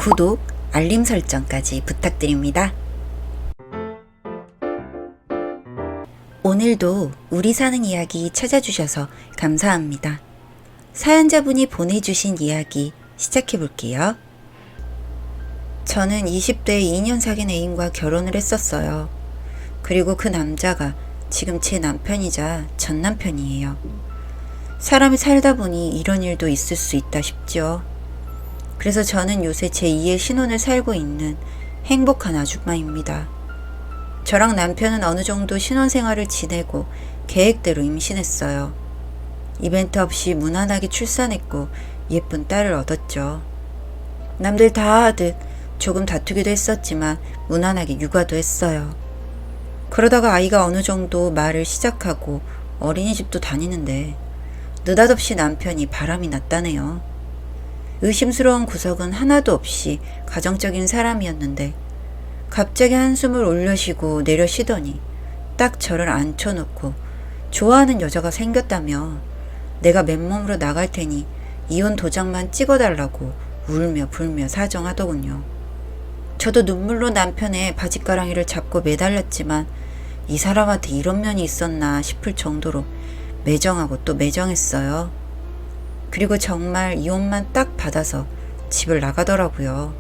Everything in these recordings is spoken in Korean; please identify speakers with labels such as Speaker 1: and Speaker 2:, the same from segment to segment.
Speaker 1: 구독, 알림 설정까지 부탁드립니다. 오늘도 우리 사는 이야기 찾아주셔서 감사합니다. 사연자분이 보내주신 이야기 시작해볼게요. 저는 20대에 2년 사귄 애인과 결혼을 했었어요. 그리고 그 남자가 지금 제 남편이자 전 남편이에요. 사람이 살다 보니 이런 일도 있을 수 있다 싶죠. 그래서 저는 요새 제2의 신혼을 살고 있는 행복한 아줌마입니다. 저랑 남편은 어느 정도 신혼생활을 지내고 계획대로 임신했어요. 이벤트 없이 무난하게 출산했고 예쁜 딸을 얻었죠. 남들 다 하듯 조금 다투기도 했었지만 무난하게 육아도 했어요. 그러다가 아이가 어느 정도 말을 시작하고 어린이집도 다니는데 느닷없이 남편이 바람이 났다네요. 의심스러운 구석은 하나도 없이 가정적인 사람이었는데 갑자기 한숨을 올려쉬고 내려쉬더니 딱 저를 앉혀놓고 좋아하는 여자가 생겼다며 내가 맨몸으로 나갈 테니 이혼 도장만 찍어달라고 울며 불며 사정하더군요. 저도 눈물로 남편의 바짓가랑이를 잡고 매달렸지만 이 사람한테 이런 면이 있었나 싶을 정도로 매정하고 또 매정했어요. 그리고 정말 이혼만 딱 받아서 집을 나가더라고요.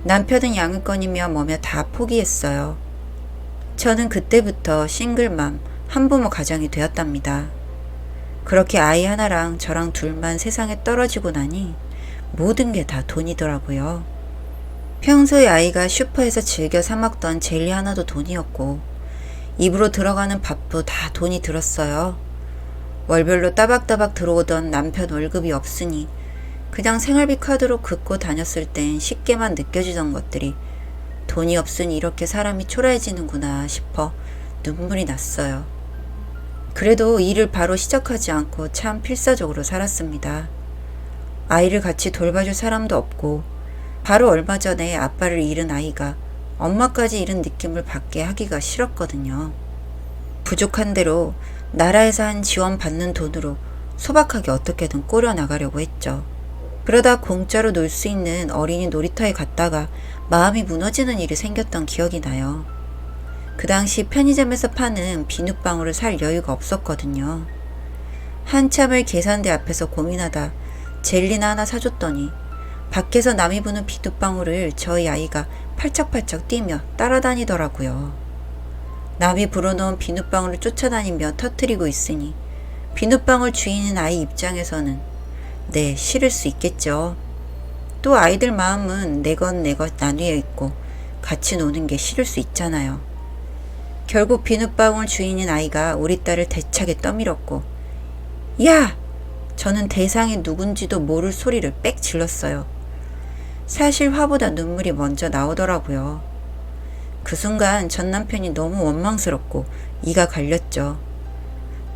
Speaker 1: 남편은 양육권이며 뭐며 다 포기했어요. 저는 그때부터 싱글맘, 한부모 가정이 되었답니다. 그렇게 아이 하나랑 저랑 둘만 세상에 떨어지고 나니 모든 게 다 돈이더라고요. 평소에 아이가 슈퍼에서 즐겨 사 먹던 젤리 하나도 돈이었고 입으로 들어가는 밥도 다 돈이 들었어요. 월별로 따박따박 들어오던 남편 월급이 없으니 그냥 생활비 카드로 긁고 다녔을 땐 쉽게만 느껴지던 것들이 돈이 없으니 이렇게 사람이 초라해지는구나 싶어 눈물이 났어요. 그래도 일을 바로 시작하지 않고 참 필사적으로 살았습니다. 아이를 같이 돌봐줄 사람도 없고 바로 얼마 전에 아빠를 잃은 아이가 엄마까지 잃은 느낌을 받게 하기가 싫었거든요. 부족한 대로 나라에서 한 지원받는 돈으로 소박하게 어떻게든 꾸려나가려고 했죠. 그러다 공짜로 놀 수 있는 어린이 놀이터에 갔다가 마음이 무너지는 일이 생겼던 기억이 나요. 그 당시 편의점에서 파는 비눗방울을 살 여유가 없었거든요. 한참을 계산대 앞에서 고민하다 젤리나 하나 사줬더니 밖에서 남이 부는 비눗방울을 저희 아이가 팔짝팔짝 뛰며 따라다니더라고요. 남이 불어넣은 비눗방울을 쫓아다니며 터뜨리고 있으니 비눗방울 주인인 아이 입장에서는 네, 싫을 수 있겠죠. 또 아이들 마음은 내 것 나뉘어 있고 같이 노는 게 싫을 수 있잖아요. 결국 비눗방울 주인인 아이가 우리 딸을 대차게 떠밀었고 야! 저는 대상이 누군지도 모를 소리를 빽 질렀어요. 사실 화보다 눈물이 먼저 나오더라고요. 그 순간 전 남편이 너무 원망스럽고 이가 갈렸죠.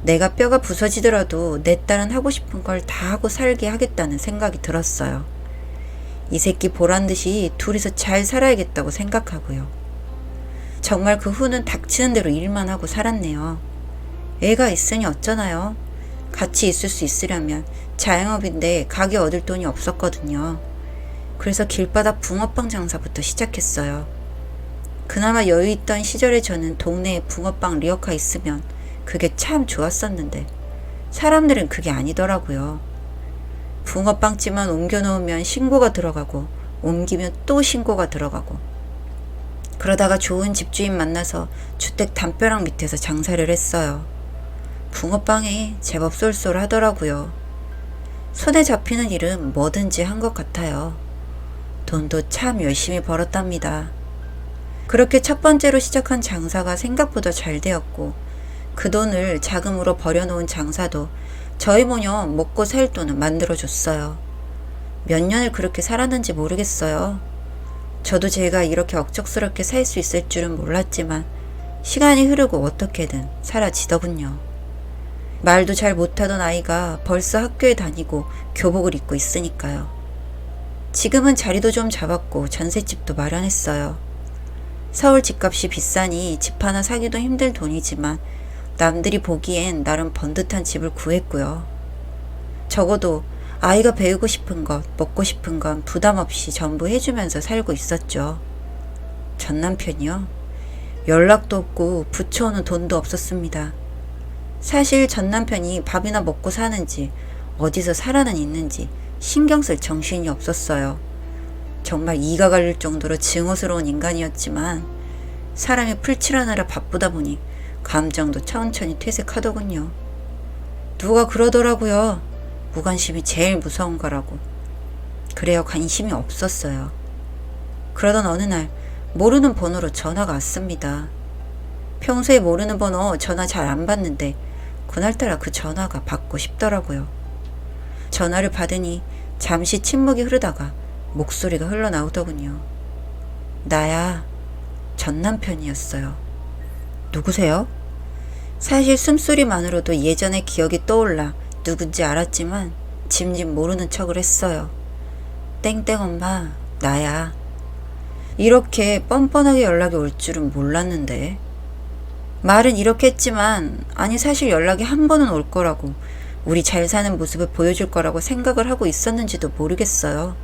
Speaker 1: 내가 뼈가 부서지더라도 내 딸은 하고 싶은 걸 다 하고 살게 하겠다는 생각이 들었어요. 이 새끼 보란듯이 둘이서 잘 살아야겠다고 생각하고요. 정말 그 후는 닥치는 대로 일만 하고 살았네요. 애가 있으니 어쩌나요? 같이 있을 수 있으려면 자영업인데 가게 얻을 돈이 없었거든요. 그래서 길바닥 붕어빵 장사부터 시작했어요. 그나마 여유 있던 시절에 저는 동네에 붕어빵 리어카 있으면 그게 참 좋았었는데 사람들은 그게 아니더라고요. 붕어빵집만 옮겨놓으면 신고가 들어가고 옮기면 또 신고가 들어가고 그러다가 좋은 집주인 만나서 주택 담벼락 밑에서 장사를 했어요. 붕어빵이 제법 쏠쏠하더라고요. 손에 잡히는 일은 뭐든지 한 것 같아요. 돈도 참 열심히 벌었답니다. 그렇게 첫 번째로 시작한 장사가 생각보다 잘 되었고 그 돈을 자금으로 벌여놓은 장사도 저희 모녀 먹고 살 돈을 만들어줬어요. 몇 년을 그렇게 살았는지 모르겠어요. 저도 제가 이렇게 억척스럽게 살 수 있을 줄은 몰랐지만 시간이 흐르고 어떻게든 사라지더군요. 말도 잘 못하던 아이가 벌써 학교에 다니고 교복을 입고 있으니까요. 지금은 자리도 좀 잡았고 전셋집도 마련했어요. 서울 집값이 비싸니 집 하나 사기도 힘들 돈이지만 남들이 보기엔 나름 번듯한 집을 구했고요. 적어도 아이가 배우고 싶은 것, 먹고 싶은 건 부담 없이 전부 해주면서 살고 있었죠. 전 남편이요? 연락도 없고 붙여오는 돈도 없었습니다. 사실 전 남편이 밥이나 먹고 사는지 어디서 살아는 있는지 신경 쓸 정신이 없었어요. 정말 이가 갈릴 정도로 증오스러운 인간이었지만 사람이 풀칠하느라 바쁘다 보니 감정도 천천히 퇴색하더군요. 누가 그러더라고요. 무관심이 제일 무서운 거라고. 그래요, 관심이 없었어요. 그러던 어느 날 모르는 번호로 전화가 왔습니다. 평소에 모르는 번호 전화 잘 안 받는데 그날따라 그 전화가 받고 싶더라고요. 전화를 받으니 잠시 침묵이 흐르다가 목소리가 흘러나오더군요. 나야. 전 남편이었어요. 누구세요? 사실 숨소리만으로도 예전의 기억이 떠올라 누군지 알았지만 짐짓 모르는 척을 했어요. 땡땡 엄마, 나야. 이렇게 뻔뻔하게 연락이 올 줄은 몰랐는데. 말은 이렇게 했지만 아니 사실 연락이 한 번은 올 거라고, 우리 잘 사는 모습을 보여줄 거라고 생각을 하고 있었는지도 모르겠어요.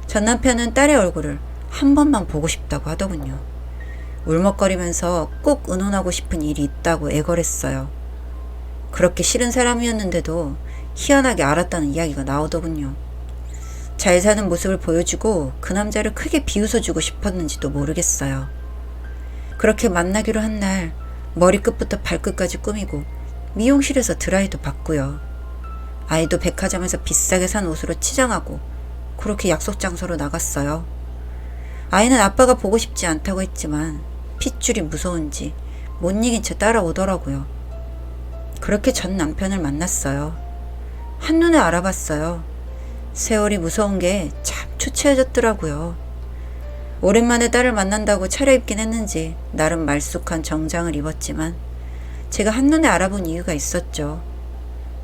Speaker 1: 전 남편은 딸의 얼굴을 한 번만 보고 싶다고 하더군요. 울먹거리면서 꼭 의논하고 싶은 일이 있다고 애걸했어요. 그렇게 싫은 사람이었는데도 희한하게 알았다는 이야기가 나오더군요. 잘 사는 모습을 보여주고 그 남자를 크게 비웃어주고 싶었는지도 모르겠어요. 그렇게 만나기로 한 날 머리끝부터 발끝까지 꾸미고 미용실에서 드라이도 받고요. 아이도 백화점에서 비싸게 산 옷으로 치장하고 그렇게 약속 장소로 나갔어요. 아이는 아빠가 보고 싶지 않다고 했지만 핏줄이 무서운지 못 이긴 채 따라오더라고요. 그렇게 전 남편을 만났어요. 한눈에 알아봤어요. 세월이 무서운 게 참 초췌해졌더라고요. 오랜만에 딸을 만난다고 차려입긴 했는지 나름 말쑥한 정장을 입었지만 제가 한눈에 알아본 이유가 있었죠.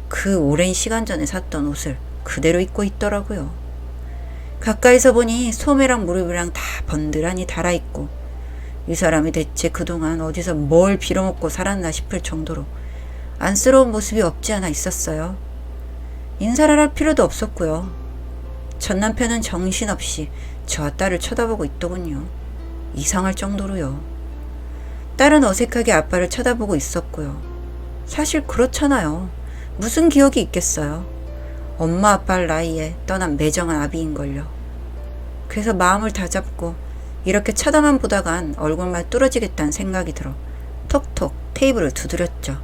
Speaker 1: 그 오랜 시간 전에 샀던 옷을 그대로 입고 있더라고요. 가까이서 보니 소매랑 무릎이랑 다 번들하니 달아있고 이 사람이 대체 그동안 어디서 뭘 빌어먹고 살았나 싶을 정도로 안쓰러운 모습이 없지 않아 있었어요. 인사를 할 필요도 없었고요. 전 남편은 정신없이 저와 딸을 쳐다보고 있더군요. 이상할 정도로요. 딸은 어색하게 아빠를 쳐다보고 있었고요. 사실 그렇잖아요. 무슨 기억이 있겠어요. 엄마 아빠를 나이에 떠난 매정한 아비인걸요. 그래서 마음을 다잡고 이렇게 쳐다만 보다간 얼굴만 뚫어지겠다는 생각이 들어 톡톡 테이블을 두드렸죠.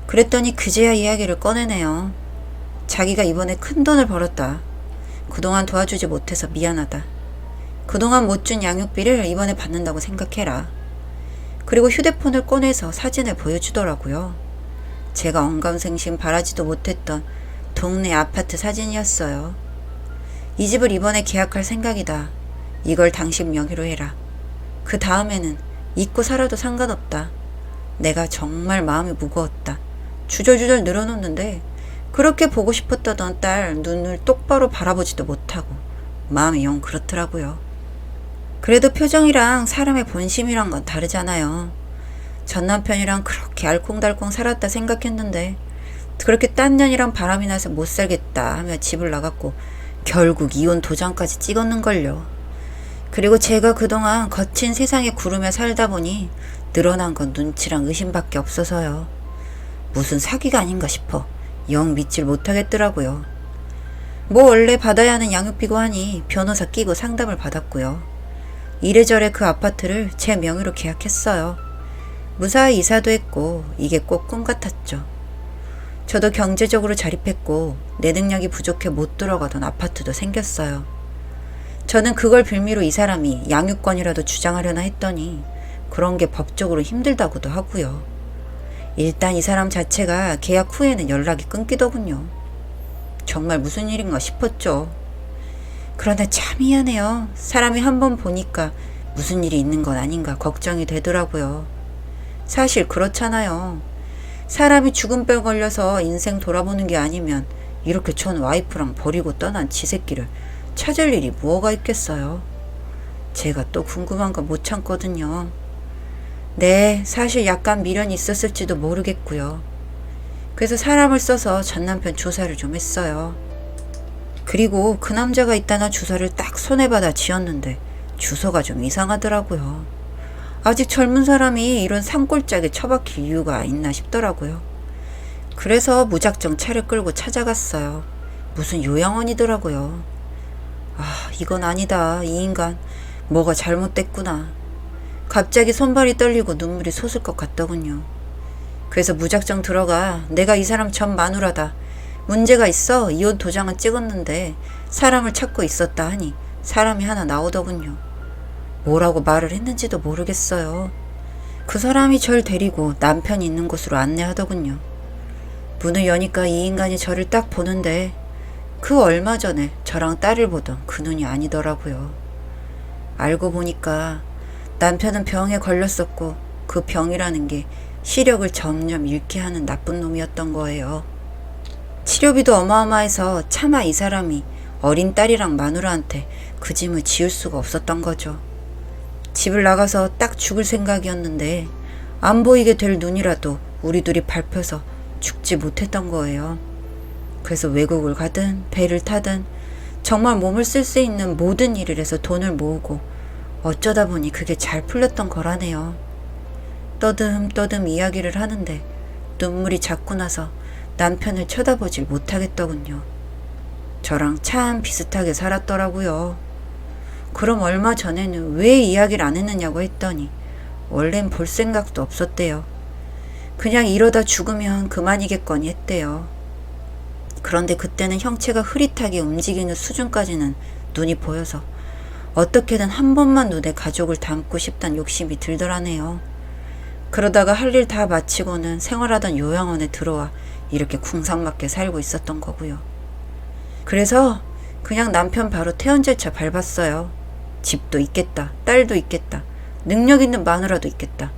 Speaker 1: 그랬더니 그제야 이야기를 꺼내네요. 자기가 이번에 큰돈을 벌었다. 그동안 도와주지 못해서 미안하다. 그동안 못 준 양육비를 이번에 받는다고 생각해라. 그리고 휴대폰을 꺼내서 사진을 보여주더라고요. 제가 언감생심 바라지도 못했던 동네 아파트 사진이었어요. 이 집을 이번에 계약할 생각이다. 이걸 당신 명의로 해라. 그 다음에는 잊고 살아도 상관없다. 내가 정말 마음이 무거웠다. 주절주절 늘어놓는데 그렇게 보고 싶었다던 딸 눈을 똑바로 바라보지도 못하고 마음이 영 그렇더라고요. 그래도 표정이랑 사람의 본심이란 건 다르잖아요. 전 남편이랑 그렇게 알콩달콩 살았다 생각했는데 그렇게 딴 년이랑 바람이 나서 못 살겠다 하며 집을 나갔고 결국 이혼 도장까지 찍었는걸요. 그리고 제가 그동안 거친 세상에 구르며 살다 보니 늘어난 건 눈치랑 의심밖에 없어서요. 무슨 사기가 아닌가 싶어 영 믿질 못하겠더라고요. 뭐 원래 받아야 하는 양육비고 하니 변호사 끼고 상담을 받았고요. 이래저래 그 아파트를 제 명의로 계약했어요. 무사히 이사도 했고 이게 꼭 꿈 같았죠. 저도 경제적으로 자립했고 내 능력이 부족해 못 들어가던 아파트도 생겼어요. 저는 그걸 빌미로 이 사람이 양육권이라도 주장하려나 했더니 그런 게 법적으로 힘들다고도 하고요. 일단 이 사람 자체가 계약 후에는 연락이 끊기더군요. 정말 무슨 일인가 싶었죠. 그러나 참 미안해요. 사람이 한번 보니까 무슨 일이 있는 건 아닌가 걱정이 되더라고요. 사실 그렇잖아요. 사람이 죽은병 걸려서 인생 돌아보는 게 아니면 이렇게 전 와이프랑 버리고 떠난 지 새끼를 찾을 일이 뭐가 있겠어요. 제가 또 궁금한 거 못 참거든요. 네, 사실 약간 미련이 있었을지도 모르겠고요. 그래서 사람을 써서 전 남편 조사를 좀 했어요. 그리고 그 남자가 있다나 주소를 딱 손에 받아 쥐었는데 주소가 좀 이상하더라고요. 아직 젊은 사람이 이런 산골짜기에 처박힐 이유가 있나 싶더라고요. 그래서 무작정 차를 끌고 찾아갔어요. 무슨 요양원이더라고요. 아, 이건 아니다. 이 인간 뭐가 잘못됐구나. 갑자기 손발이 떨리고 눈물이 솟을 것 같더군요. 그래서 무작정 들어가 내가 이 사람 전 마누라다. 문제가 있어 이혼 도장은 찍었는데 사람을 찾고 있었다 하니 사람이 하나 나오더군요. 뭐라고 말을 했는지도 모르겠어요. 그 사람이 절 데리고 남편이 있는 곳으로 안내하더군요. 문을 여니까 이 인간이 저를 딱 보는데 그 얼마 전에 저랑 딸을 보던 그 눈이 아니더라고요. 알고 보니까 남편은 병에 걸렸었고 그 병이라는 게 시력을 점점 잃게 하는 나쁜 놈이었던 거예요. 치료비도 어마어마해서 차마 이 사람이 어린 딸이랑 마누라한테 그 짐을 지을 수가 없었던 거죠. 집을 나가서 딱 죽을 생각이었는데 안 보이게 될 눈이라도 우리 둘이 밟혀서 죽지 못했던 거예요. 그래서 외국을 가든 배를 타든 정말 몸을 쓸 수 있는 모든 일을 해서 돈을 모으고 어쩌다 보니 그게 잘 풀렸던 거라네요. 떠듬떠듬 이야기를 하는데 눈물이 자꾸 나서 남편을 쳐다보질 못하겠더군요. 저랑 참 비슷하게 살았더라고요. 그럼 얼마 전에는 왜 이야기를 안 했느냐고 했더니 원래는 볼 생각도 없었대요. 그냥 이러다 죽으면 그만이겠거니 했대요. 그런데 그때는 형체가 흐릿하게 움직이는 수준까지는 눈이 보여서 어떻게든 한 번만 눈에 가족을 담고 싶단 욕심이 들더라네요. 그러다가 할 일 다 마치고는 생활하던 요양원에 들어와 이렇게 궁상맞게 살고 있었던 거고요. 그래서 그냥 남편 바로 퇴원절차 밟았어요. 집도 있겠다. 딸도 있겠다. 능력 있는 마누라도 있겠다.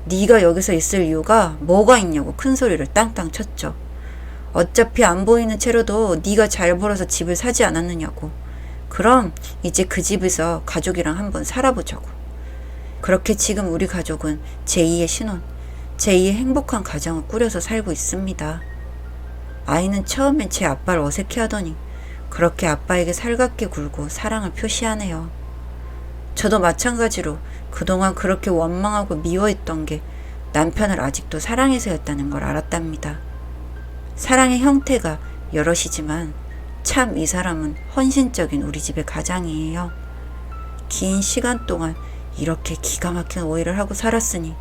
Speaker 1: 네가 여기서 있을 이유가 뭐가 있냐고 큰 소리를 땅땅 쳤죠. 어차피 안 보이는 채로도 네가 잘 벌어서 집을 사지 않았느냐고. 그럼 이제 그 집에서 가족이랑 한번 살아보자고. 그렇게 지금 우리 가족은 제2의 신혼, 제2의 행복한 가정을 꾸려서 살고 있습니다. 아이는 처음엔 제 아빠를 어색해하더니 그렇게 아빠에게 살갑게 굴고 사랑을 표시하네요. 저도 마찬가지로 그동안 그렇게 원망하고 미워했던 게 남편을 아직도 사랑해서였다는 걸 알았답니다. 사랑의 형태가 여럿이지만 참 이 사람은 헌신적인 우리 집의 가장이에요. 긴 시간 동안 이렇게 기가 막힌 오해를 하고 살았으니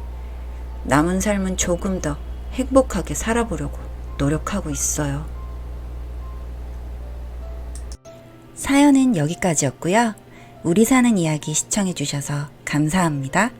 Speaker 1: 남은 삶은 조금 더 행복하게 살아보려고 노력하고 있어요. 사연은 여기까지였고요. 우리 사는 이야기 시청해주셔서 감사합니다.